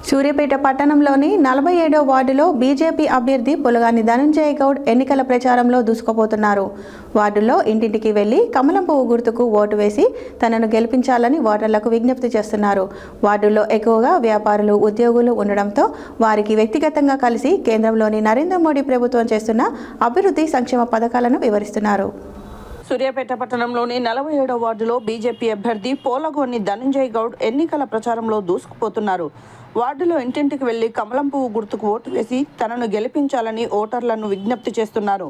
సూర్యాపేట పట్టణంలోని 47వ వార్డులో బీజేపీ అభ్యర్థి పొలగాని ధనంజయ గౌడ్ ఎన్నికల ప్రచారంలో దూసుకుపోతున్నారు. వార్డులో ఇంటింటికి వెళ్లి కమలం పువ్వు గుర్తుకు ఓటు వేసి తనను గెలిపించాలని ఓటర్లకు విజ్ఞప్తి చేస్తున్నారు. వార్డులో ఎక్కువగా వ్యాపారులు, ఉద్యోగులు ఉండడంతో వారికి వ్యక్తిగతంగా కలిసి కేంద్రంలోని నరేంద్ర మోడీ ప్రభుత్వం చేస్తున్న అభివృద్ధి సంక్షేమ పథకాలను వివరిస్తున్నారు. సూర్యాపేట పట్టణంలోని 47వ వార్డులో బీజేపీ అభ్యర్థి పోలగోని ధనంజయ గౌడ్ ఎన్నికల ప్రచారంలో దూసుకుపోతున్నారు. వార్డులో ఇంటింటికి వెళ్లి కమలం పువ్వు గుర్తుకు ఓటు వేసి తనను గెలిపించాలని ఓటర్లను విజ్ఞప్తి చేస్తున్నారు.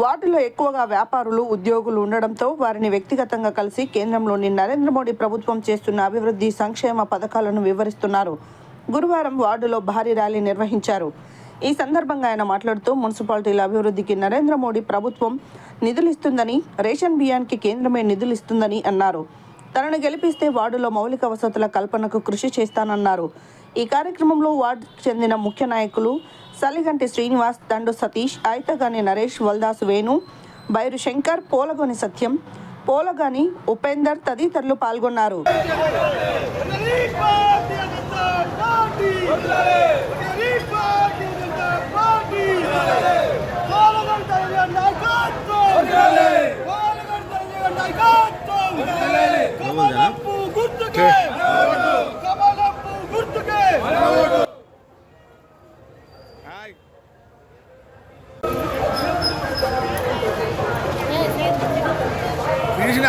వార్డులో ఎక్కువగా వ్యాపారులు, ఉద్యోగులు ఉండడంతో వారిని వ్యక్తిగతంగా కలిసి కేంద్రంలోని నరేంద్ర మోడీ ప్రభుత్వం చేస్తున్న అభివృద్ధి సంక్షేమ పథకాలను వివరిస్తున్నారు. గురువారం వార్డులో భారీ ర్యాలీ నిర్వహించారు. ఈ సందర్భంగా ఆయన మాట్లాడుతూ మున్సిపాలిటీల అభివృద్ధికి నరేంద్ర మోడీ ప్రభుత్వం నిధులిస్తుందని, రేషన్ బియ్యానికి కేంద్రమే నిధులిస్తుందని అన్నారు. తనను గెలిపిస్తే వార్డులో మౌలిక వసతుల కల్పనకు కృషి చేస్తానన్నారు. ఈ కార్యక్రమంలో వార్డుకు చెందిన ముఖ్య నాయకులు సలిగంటి శ్రీనివాస్, దండు సతీష్, ఐతగాని నరేష్, వల్దాసు వేణు, బైరు శంకర్, పోలగోని సత్యం, పోలగాని ఉపేందర్ తదితరులు పాల్గొన్నారు.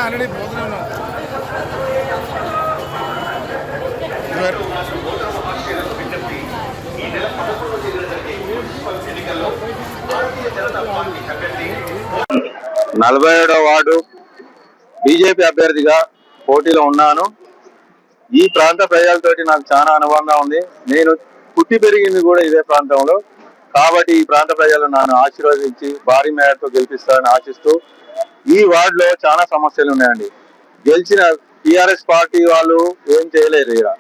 ఆల్రెడీ పోతున్నాను. 47వ వార్డు బీజేపీ అభ్యర్థిగా పోటీలో ఉన్నాను. ఈ ప్రాంత ప్రజలతోటి నాకు చాలా అనుభవంగా ఉంది. నేను పుట్టి పెరిగింది కూడా ఇదే ప్రాంతంలో. కాబట్టి ఈ ప్రాంత ప్రజలు నన్ను ఆశీర్వదించి భారీ మేరతో గెలిపిస్తారని ఆశిస్తూ, ఈ వార్డులో చాలా సమస్యలు ఉన్నాయండి. గెలిచిన టీఆర్ఎస్ పార్టీ వాళ్ళు ఏం చేయలేరు. ఇక్కడ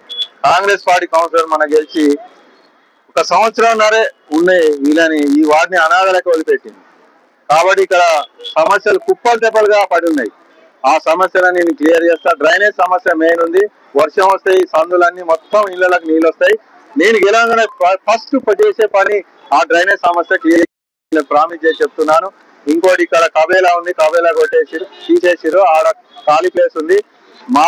కాంగ్రెస్ పార్టీ కౌన్సిలర్ మన గెలిచి 1 సంవత్సరంన్నరే ఉన్నాయి. వీళ్ళని ఈ వార్డుని అనాథలకు వదిలిపెట్టింది. కాబట్టి ఇక్కడ సమస్యలు కుప్పలు తెప్పలుగా పడి ఉన్నాయి. ఆ సమస్యలను నేను క్లియర్ చేస్తా. డ్రైనేజ్ సమస్య మెయిన్ ఉంది. వర్షం వస్తే ఈ సందులన్నీ మొత్తం ఇళ్లకు నీళ్ళు వస్తాయి. నేను గెలవగానే ఫస్ట్ చేసే పని ఆ డ్రైనేజ్ సమస్య క్లియర్ ప్రామిస్ చేసి చెప్తున్నాను. ఇంకోటి ఇక్కడ కబేలా ఉంది, కబేలా కొట్టేసిరు, తీసేసిరు. ఆడ ఖాళీ ప్లేస్ ఉంది. మా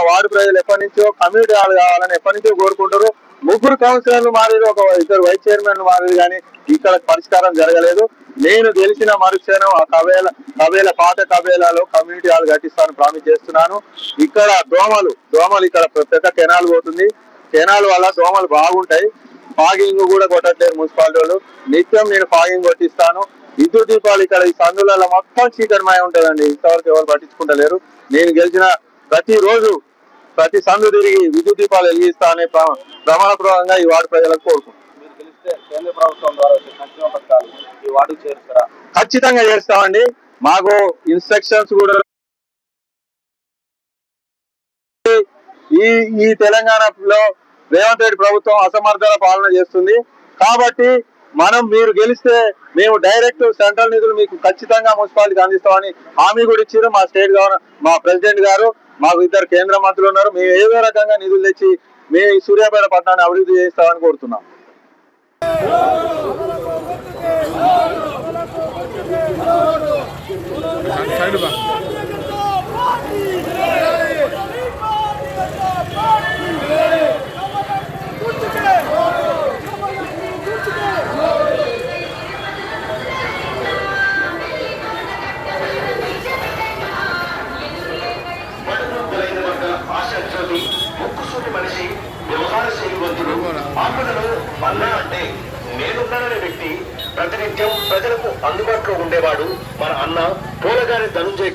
వార్డు ప్రజలు ఎప్పటి నుంచో కమ్యూనిటీ హాల్ కావాలని ఎప్పటి నుంచో కోరుకుంటారు. 3 కౌన్సిలర్లు మారేది, 1 వైస్ చైర్మన్లు మారేది, కానీ ఇక్కడ పరిష్కారం జరగలేదు. నేను గెలిచిన మరుక్షణం ఆ కబేలా పాత కబేలాలో కమ్యూనిటీ హాల్ కట్టిస్తాను ప్రామిస్ చేస్తున్నాను. ఇక్కడ దోమలు ఇక్కడ పెద్ద కెనాల్ పోతుంది. కెనాల్ వల్ల దోమలు బాగుంటాయి. ఫాగింగ్ కూడా కొట్టట్లేదు మున్సిపాలిటీ వాళ్ళు. నిత్యం నేను ఫాగింగ్ కొట్టిస్తాను. విద్యుత్ దీపాలు ఇక్కడ ఈ సందులలో మొత్తం చీకటిమయం ఉంటుందండి. ఇంతవరకు ఎవరు పట్టించుకుంటలేరు. నేను గెలిచిన ప్రతి సందు తిరిగి విద్యుత్ దీపాలు వెలిగిస్తా అనే ప్రమాణపూర్వకంగా ఈ వార్డు ప్రజలకు కోరుకుంటున్నాను. కేంద్ర ప్రభుత్వం ద్వారా సంక్షేమ పథకాలు ఈ వార్డుకు చేరుస్తారా? ఖచ్చితంగా చేస్తామండి. మాకు ఇన్స్ట్రక్షన్స్ కూడా ఈ తెలంగాణలో రేవంత్ రెడ్డి ప్రభుత్వం అసమర్థత పాలన చేస్తుంది. కాబట్టి మీరు గెలిస్తే మేము డైరెక్ట్ సెంట్రల్ నిధులు మీకు ఖచ్చితంగా మున్సిపాలిటీకి అందిస్తామని హామీ కూడా ఇచ్చారు మా స్టేట్ గవర్నర్, మా ప్రెసిడెంట్ గారు. మాకు 2 కేంద్ర మంత్రులు ఉన్నారు. మేము ఏదో రకంగా నిధులు తెచ్చి మేము ఈ సూర్యాపేట పట్టణాన్ని అభివృద్ధి చేస్తామని కోరుతున్నాం. మనిషి వ్యవహార శైలివంతుడు, ఆపదలో అన్నా అంటే నేనున్నాననే వ్యక్తి, ప్రతినిత్యం ప్రజలకు అందుబాటులో ఉండేవాడు మన అన్న పోలగాని ధనంజయ.